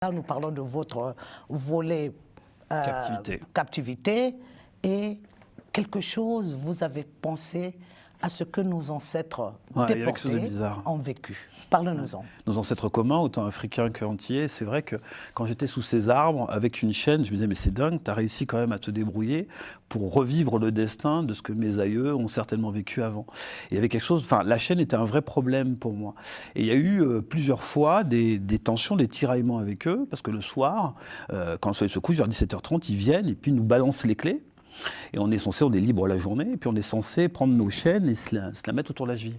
Là, nous parlons de votre volet captivité et quelque chose, vous avez pensé à ce que nos ancêtres déportés ont vécu. Parle-nous-en. Nos ancêtres communs, autant africains qu'antillais, c'est vrai que quand j'étais sous ces arbres avec une chaîne, je me disais mais c'est dingue, tu as réussi quand même à te débrouiller pour revivre le destin de ce que mes aïeux ont certainement vécu avant. Et il y avait quelque chose, enfin la chaîne était un vrai problème pour moi. Et il y a eu plusieurs fois des tensions, des tiraillements avec eux, parce que le soir, quand le soleil se couche, vers 17h30, ils viennent et puis ils nous balancent les clés. Et on est libre la journée, et puis on est censé prendre nos chaînes et se la mettre autour de la cheville.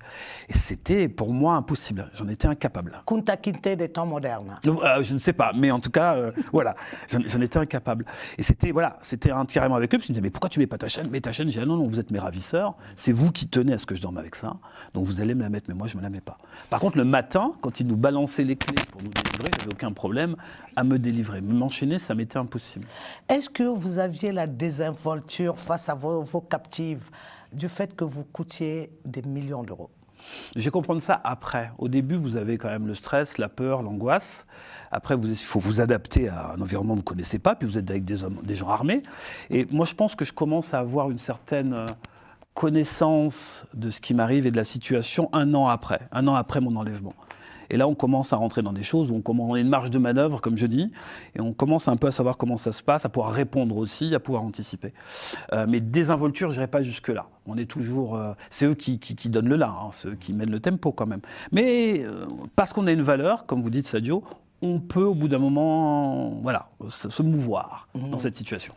Et c'était pour moi impossible, j'en étais incapable. Kunta Kinte des temps modernes. Je ne sais pas, mais en tout cas, voilà, j'en étais incapable. Et c'était un tiraillement avec eux, parce qu'ils me disaient, mais pourquoi tu mets pas ta chaîne? Mets ta chaîne. J'ai dit, non, vous êtes mes ravisseurs, c'est vous qui tenez à ce que je dorme avec ça, donc vous allez me la mettre, mais moi je ne me la mets pas. Par contre, le matin, quand ils nous balançaient les clés pour nous délivrer, j'avais aucun problème à me délivrer. Mais m'enchaîner, ça m'était impossible. Est-ce que vous aviez la désinvolture face à vos captives du fait que vous coûtiez des millions d'euros? Je vais comprendre ça après. Au début, vous avez quand même le stress, la peur, l'angoisse. Après, il faut vous adapter à un environnement que vous ne connaissez pas, puis vous êtes avec des gens armés. Et moi, je pense que je commence à avoir une certaine connaissance de ce qui m'arrive et de la situation un an après mon enlèvement. Et là, on commence à rentrer dans des choses où on a une marge de manœuvre, comme je dis, et on commence un peu à savoir comment ça se passe, à pouvoir répondre aussi, à pouvoir anticiper. Mais désinvolture, je n'irai pas jusque-là. On est toujours... c'est eux qui donnent le là, hein, c'est eux qui mènent le tempo quand même. Mais parce qu'on a une valeur, comme vous dites, Sadio, on peut, au bout d'un moment, voilà, se mouvoir dans cette situation.